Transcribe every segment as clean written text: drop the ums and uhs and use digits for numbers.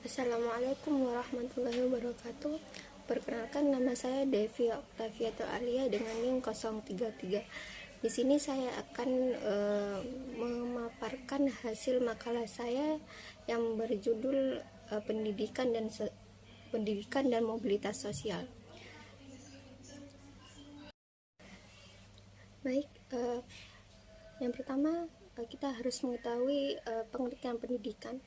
Assalamualaikum warahmatullahi wabarakatuh. Perkenalkan, nama saya Devi Oktaviatul Alia dengan NIM 033. Di sini saya akan memaparkan hasil makalah saya yang berjudul pendidikan dan mobilitas sosial. Baik, yang pertama kita harus mengetahui pengertian pendidikan.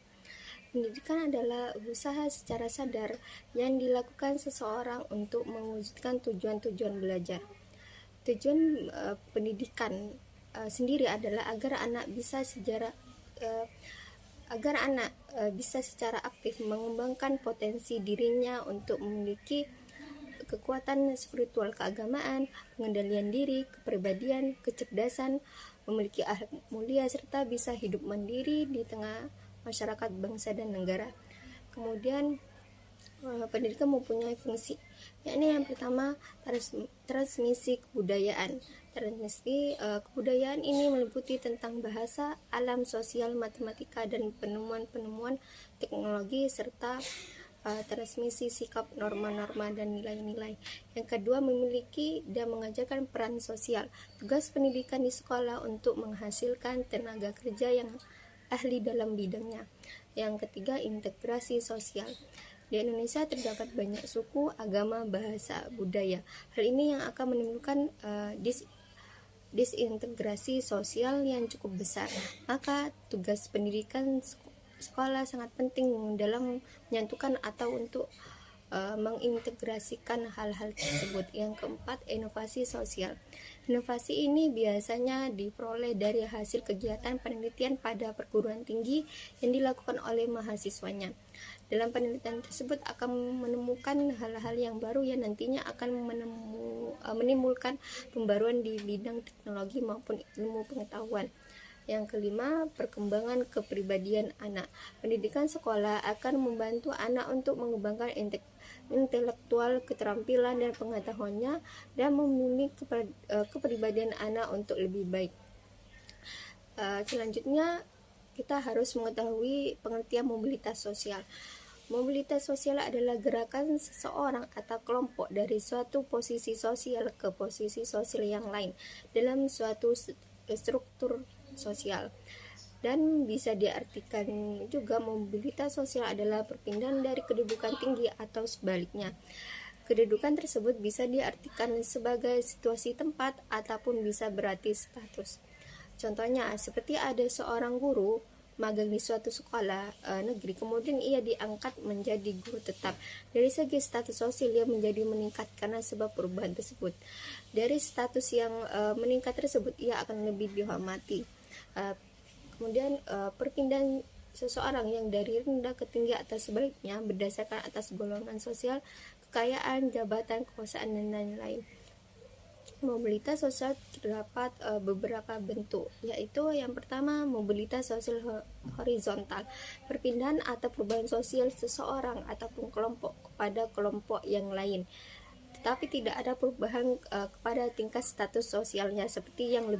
Pendidikan adalah usaha secara sadar yang dilakukan seseorang untuk mewujudkan tujuan-tujuan belajar. Tujuan pendidikan sendiri adalah agar anak bisa secara aktif mengembangkan potensi dirinya untuk memiliki kekuatan spiritual keagamaan, pengendalian diri, kepribadian, kecerdasan, memiliki akhlak mulia, serta bisa hidup mandiri di tengah masyarakat, bangsa, dan negara. Kemudian pendidikan mempunyai fungsi, yakni yang pertama transmisi kebudayaan. Transmisi kebudayaan ini meliputi tentang bahasa, alam, sosial, matematika, dan penemuan-penemuan teknologi, serta transmisi sikap, norma-norma, dan nilai-nilai. Yang kedua, memiliki dan mengajarkan peran sosial. Tugas pendidikan di sekolah untuk menghasilkan tenaga kerja yang ahli dalam bidangnya. Yang ketiga, integrasi sosial. Di Indonesia terdapat banyak suku, agama, bahasa, budaya. Hal ini yang akan menimbulkan disintegrasi sosial yang cukup besar. Maka tugas pendidikan sekolah sangat penting dalam menyatukan atau untuk mengintegrasikan hal-hal tersebut. Yang keempat, inovasi sosial. Inovasi ini biasanya diperoleh dari hasil kegiatan penelitian pada perguruan tinggi yang dilakukan oleh mahasiswanya. Dalam penelitian tersebut akan menemukan hal-hal yang baru yang nantinya akan menimbulkan pembaruan di bidang teknologi maupun ilmu pengetahuan. Yang kelima, perkembangan kepribadian anak. Pendidikan sekolah akan membantu anak untuk mengembangkan intelektual, keterampilan, dan pengetahuannya, dan membimbing kepribadian anak untuk lebih baik. Selanjutnya, kita harus mengetahui pengertian mobilitas sosial. Mobilitas sosial adalah gerakan seseorang atau kelompok dari suatu posisi sosial ke posisi sosial yang lain dalam suatu struktur sosial. Dan bisa diartikan juga mobilitas sosial adalah perpindahan dari kedudukan tinggi atau sebaliknya. Kedudukan tersebut bisa diartikan sebagai situasi tempat ataupun bisa berarti status. Contohnya, seperti ada seorang guru magang di suatu sekolah negeri, kemudian ia diangkat menjadi guru tetap. Dari segi status sosial ia menjadi meningkat karena sebab perubahan tersebut. Dari status yang meningkat tersebut ia akan lebih dihormati. Kemudian perpindahan seseorang yang dari rendah ke tinggi atau sebaliknya berdasarkan atas golongan sosial, kekayaan, jabatan, kekuasaan, dan lain-lain. Mobilitas sosial terdapat beberapa bentuk, yaitu yang pertama, mobilitas sosial horizontal, perpindahan atau perubahan sosial seseorang ataupun kelompok kepada kelompok yang lain, tetapi tidak ada perubahan kepada tingkat status sosialnya, seperti yang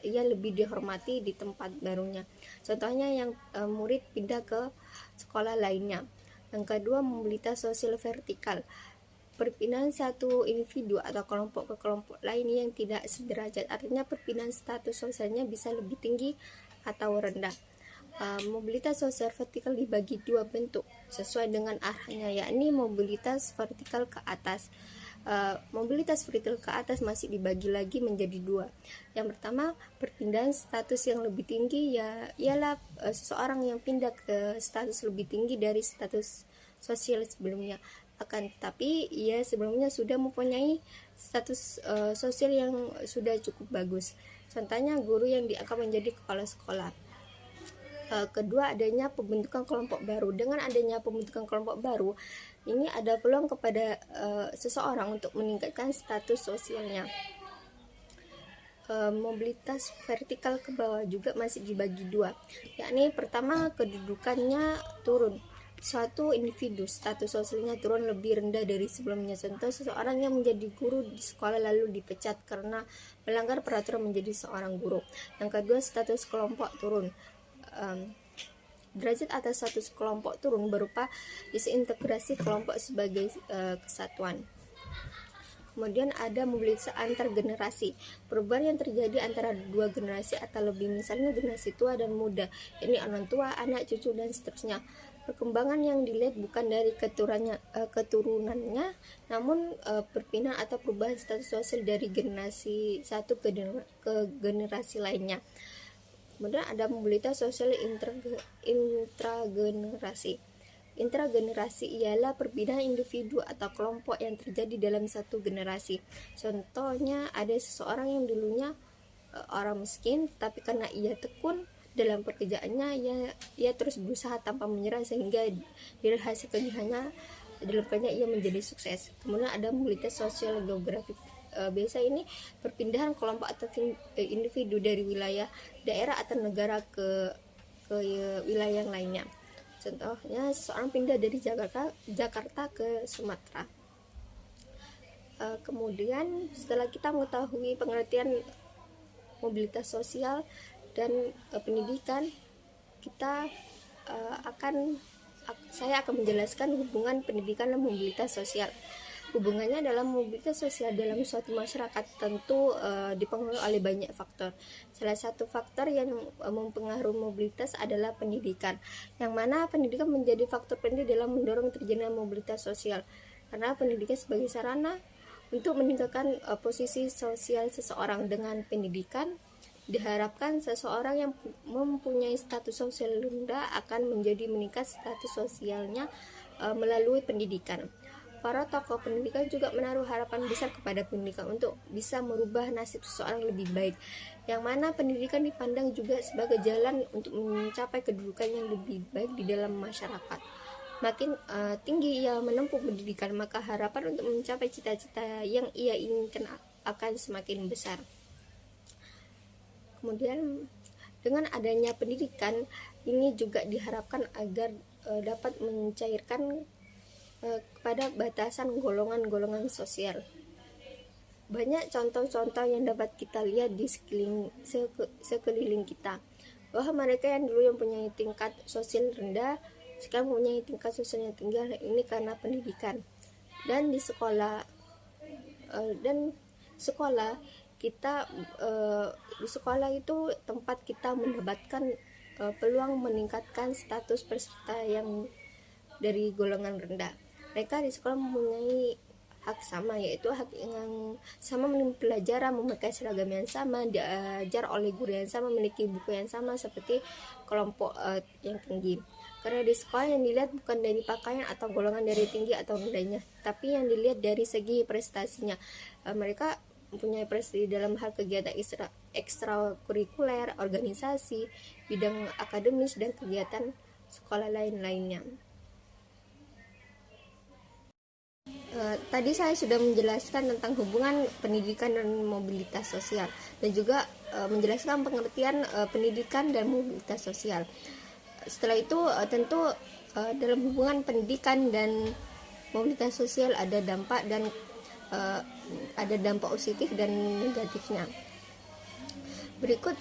ia lebih dihormati di tempat barunya. Contohnya yang murid pindah ke sekolah lainnya. Yang kedua, mobilitas sosial vertikal, perpindahan satu individu atau kelompok ke kelompok lain yang tidak sederajat, artinya perpindahan status sosialnya bisa lebih tinggi atau rendah. Mobilitas sosial vertikal dibagi dua bentuk sesuai dengan arahnya, yakni mobilitas vertikal ke atas. Mobilitas vertikal ke atas masih dibagi lagi menjadi dua. Yang pertama, perpindahan status yang lebih tinggi ialah seseorang yang pindah ke status lebih tinggi dari status sosial sebelumnya. Akan tetapi ia sebelumnya sudah mempunyai status sosial yang sudah cukup bagus. Contohnya guru yang diangkat menjadi kepala sekolah. Kedua, adanya pembentukan kelompok baru. Dengan adanya pembentukan kelompok baru, ini ada peluang kepada seseorang untuk meningkatkan status sosialnya. Mobilitas vertikal ke bawah juga masih dibagi dua, yakni pertama, kedudukannya turun. Suatu individu status sosialnya turun lebih rendah dari sebelumnya. Contoh, seseorang yang menjadi guru di sekolah lalu dipecat karena melanggar peraturan menjadi seorang guru. Yang kedua, status kelompok turun. derajat atas status kelompok turun berupa disintegrasi kelompok sebagai kesatuan. Kemudian ada mobilitas antar generasi, perubahan yang terjadi antara dua generasi atau lebih, misalnya generasi tua dan muda, ini orang tua, anak, cucu, dan seterusnya. Perkembangan yang dilihat bukan dari keturunannya, namun perpindahan atau perubahan status sosial dari generasi satu ke generasi lainnya. Kemudian ada mobilitas sosial intragenerasi. Intragenerasi ialah perpindahan individu atau kelompok yang terjadi dalam satu generasi. Contohnya, ada seseorang yang dulunya orang miskin, tapi karena ia tekun dalam pekerjaannya, ia terus berusaha tanpa menyerah sehingga dari hasil kerjanya dalam kerja ia menjadi sukses. Kemudian ada mobilitas sosial geografik. Biasa ini perpindahan kelompok atau individu dari wilayah, daerah atau negara ke wilayah yang lainnya. Contohnya, seseorang pindah dari Jakarta ke Sumatera. Kemudian setelah kita mengetahui pengertian mobilitas sosial dan pendidikan, saya akan menjelaskan hubungan pendidikan dan mobilitas sosial. Hubungannya dalam mobilitas sosial dalam suatu masyarakat tentu dipengaruhi oleh banyak faktor. Salah satu faktor yang mempengaruhi mobilitas adalah pendidikan, yang mana pendidikan menjadi faktor penting dalam mendorong terjadinya mobilitas sosial, karena pendidikan sebagai sarana untuk meningkatkan posisi sosial seseorang. Dengan pendidikan diharapkan seseorang yang mempunyai status sosial rendah akan menjadi meningkat status sosialnya melalui pendidikan. Para tokoh pendidikan juga menaruh harapan besar kepada pendidikan untuk bisa merubah nasib seseorang lebih baik, yang mana pendidikan dipandang juga sebagai jalan untuk mencapai kedudukan yang lebih baik di dalam masyarakat. Makin tinggi ia menempuh pendidikan, maka harapan untuk mencapai cita-cita yang ia inginkan akan semakin besar. Kemudian dengan adanya pendidikan ini juga diharapkan agar dapat mencairkan kepada batasan golongan-golongan sosial. Banyak contoh-contoh yang dapat kita lihat di sekeliling kita, bahwa mereka yang dulu yang punya tingkat sosial rendah sekarang mempunyai tingkat sosial yang tinggi. Ini karena pendidikan. Dan di sekolah di sekolah itu tempat kita mendapatkan peluang meningkatkan status peserta yang dari golongan rendah. Mereka di sekolah mempunyai hak sama, yaitu hak yang sama menempuh pelajaran, memakai seragam yang sama, diajar oleh guru yang sama, memiliki buku yang sama seperti kelompok yang tinggi. Karena di sekolah yang dilihat bukan dari pakaian atau golongan dari tinggi atau rendahnya, tapi yang dilihat dari segi prestasinya. Mereka mempunyai prestasi dalam hal kegiatan ekstrakurikuler, organisasi, bidang akademis, dan kegiatan sekolah lain-lainnya. Tadi saya sudah menjelaskan tentang hubungan pendidikan dan mobilitas sosial, dan juga menjelaskan pengertian pendidikan dan mobilitas sosial. Setelah itu tentu dalam hubungan pendidikan dan mobilitas sosial ada dampak positif dan negatifnya. Berikut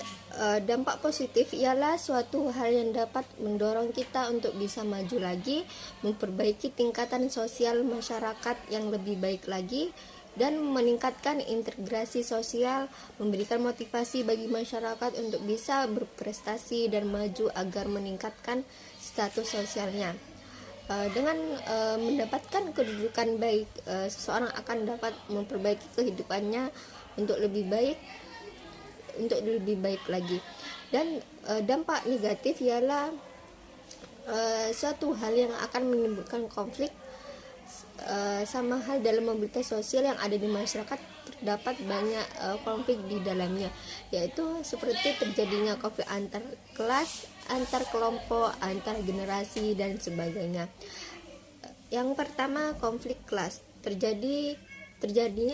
dampak positif ialah suatu hal yang dapat mendorong kita untuk bisa maju lagi, memperbaiki tingkatan sosial masyarakat yang lebih baik lagi, dan meningkatkan integrasi sosial, memberikan motivasi bagi masyarakat untuk bisa berprestasi dan maju agar meningkatkan status sosialnya. Dengan mendapatkan kedudukan baik, seseorang akan dapat memperbaiki kehidupannya untuk lebih baik lagi. Dan dampak negatif ialah suatu hal yang akan menimbulkan konflik. Sama hal dalam mobilitas sosial yang ada di masyarakat, terdapat banyak konflik di dalamnya, yaitu seperti terjadinya konflik antar kelas, antar kelompok, antar generasi, dan sebagainya. Yang pertama, konflik kelas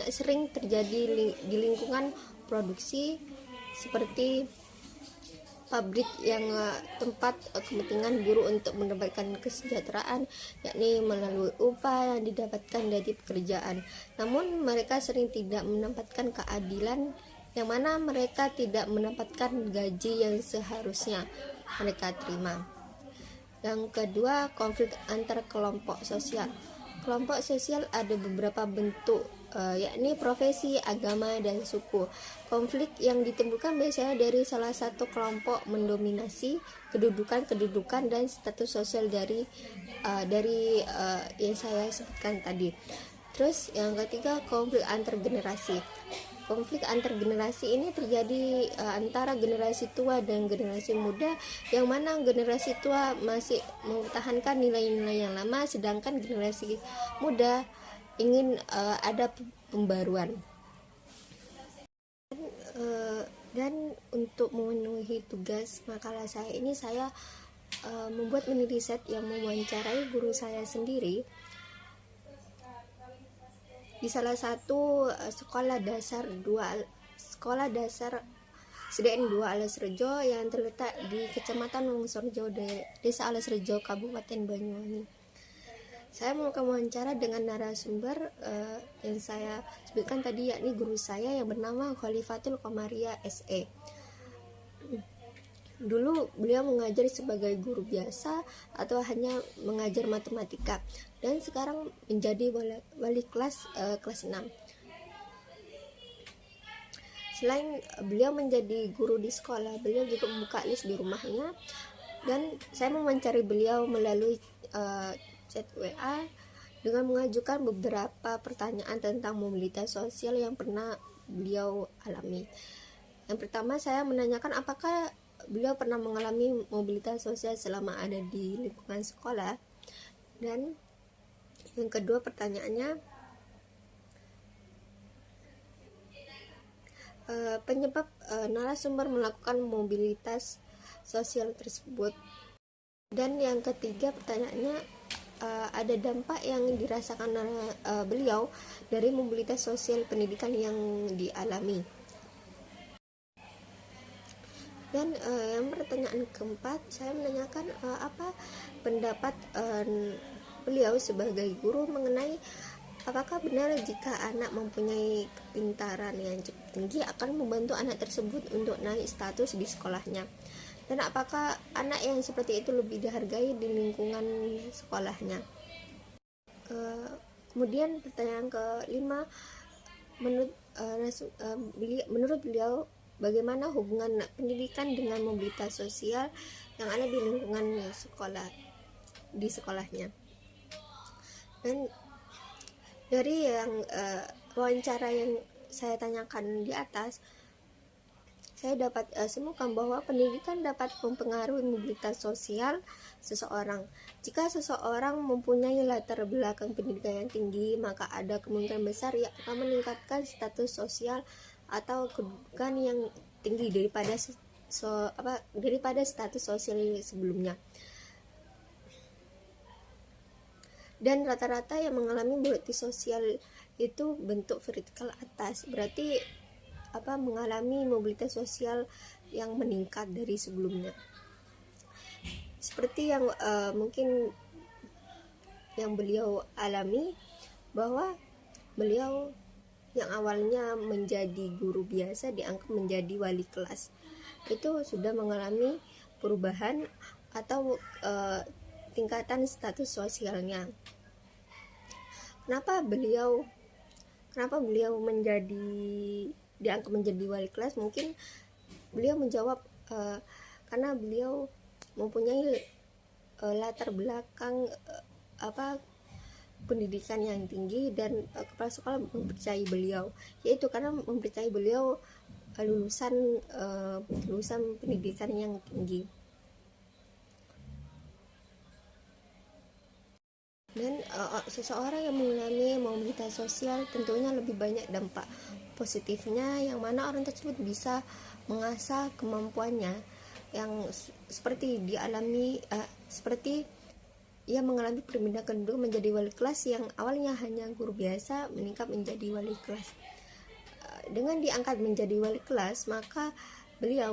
sering terjadi di lingkungan produksi seperti pabrik yang tempat kepentingan buruh untuk mendapatkan kesejahteraan, yakni melalui upah yang didapatkan dari pekerjaan. Namun mereka sering tidak mendapatkan keadilan, yang mana mereka tidak mendapatkan gaji yang seharusnya mereka terima. Yang kedua, konflik antar kelompok sosial. Kelompok sosial ada beberapa bentuk, yakni profesi, agama, dan suku. Konflik yang ditimbulkan biasanya dari salah satu kelompok mendominasi kedudukan dan status sosial dari yang saya sebutkan tadi. Terus yang ketiga, konflik antar generasi. Konflik antar generasi ini terjadi antara generasi tua dan generasi muda, yang mana generasi tua masih mempertahankan nilai-nilai yang lama, sedangkan generasi muda ingin ada pembaruan. Dan untuk memenuhi tugas makalah saya ini, saya membuat mini riset yang mewawancarai guru saya sendiri di salah satu sekolah dasar SDN 2 Alesrejo yang terletak di Kecamatan Wongsorejo, Desa Alesrejo, Kabupaten Banyuwangi. Saya melakukan wawancara dengan narasumber yang saya sebutkan tadi, yakni guru saya yang bernama Khalifatul Qomaria SE. Dulu beliau mengajar sebagai guru biasa atau hanya mengajar matematika, dan sekarang menjadi wali kelas kelas 6. Selain beliau menjadi guru di sekolah, beliau juga membuka les di rumahnya, dan saya mewawancari beliau melalui chat WA dengan mengajukan beberapa pertanyaan tentang mobilitas sosial yang pernah beliau alami. Yang pertama, saya menanyakan apakah beliau pernah mengalami mobilitas sosial selama ada di lingkungan sekolah. Dan yang kedua pertanyaannya, penyebab narasumber melakukan mobilitas sosial tersebut. Dan yang ketiga pertanyaannya, ada dampak yang dirasakan beliau dari mobilitas sosial pendidikan yang dialami. Dan yang pertanyaan keempat, saya menanyakan apa pendapat beliau sebagai guru mengenai apakah benar jika anak mempunyai kepintaran yang cukup tinggi akan membantu anak tersebut untuk naik status di sekolahnya, dan apakah anak yang seperti itu lebih dihargai di lingkungan sekolahnya. Kemudian pertanyaan kelima, menurut beliau bagaimana hubungan pendidikan dengan mobilitas sosial yang ada di lingkungan di sekolahnya. Dan dari yang wawancara yang saya tanyakan di atas, saya dapat simpulkan bahwa pendidikan dapat mempengaruhi mobilitas sosial seseorang. Jika seseorang mempunyai latar belakang pendidikan yang tinggi, maka ada kemungkinan besar ia akan meningkatkan status sosial atau kedudukan yang tinggi daripada status sosial sebelumnya. Dan rata-rata yang mengalami mobilitas sosial itu bentuk vertikal atas, berarti mengalami mobilitas sosial yang meningkat dari sebelumnya. Seperti yang mungkin yang beliau alami, bahwa beliau yang awalnya menjadi guru biasa diangkat menjadi wali kelas, itu sudah mengalami perubahan atau tingkatan status sosialnya. Kenapa beliau diangkat menjadi wali kelas? Mungkin beliau menjawab karena beliau mempunyai latar belakang pendidikan yang tinggi, dan kepala sekolah mempercayai beliau, yaitu karena mempercayai beliau lulusan pendidikan yang tinggi. Dan seseorang yang mengalami mobilitas sosial tentunya lebih banyak dampak positifnya, yang mana orang tersebut bisa mengasah kemampuannya yang seperti seperti ia mengalami perpindahan kedudukan menjadi wali kelas, yang awalnya hanya guru biasa meningkat menjadi wali kelas. Dengan diangkat menjadi wali kelas, maka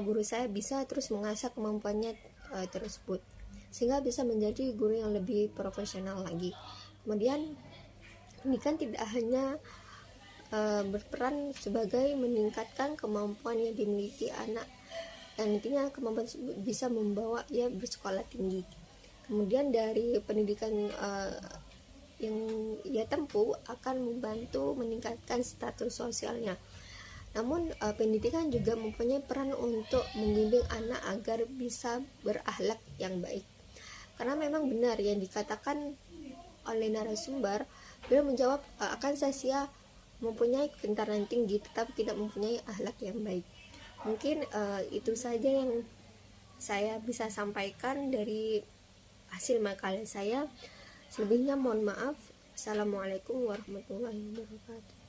guru saya bisa terus mengasah kemampuannya tersebut, sehingga bisa menjadi guru yang lebih profesional lagi. Kemudian pendidikan tidak hanya berperan sebagai meningkatkan kemampuan yang dimiliki anak, yang intinya kemampuan tersebut bisa membawa ia bersekolah tinggi. Kemudian dari pendidikan yang ia tempuh akan membantu meningkatkan status sosialnya. Namun pendidikan juga mempunyai peran untuk membimbing anak agar bisa berakhlak yang baik. Karena memang benar yang dikatakan oleh narasumber, beliau menjawab akan Saskia mempunyai kepintaran tinggi tetapi tidak mempunyai akhlak yang baik. Mungkin itu saja yang saya bisa sampaikan dari hasil makalah saya. Selebihnya mohon maaf. Assalamualaikum warahmatullahi wabarakatuh.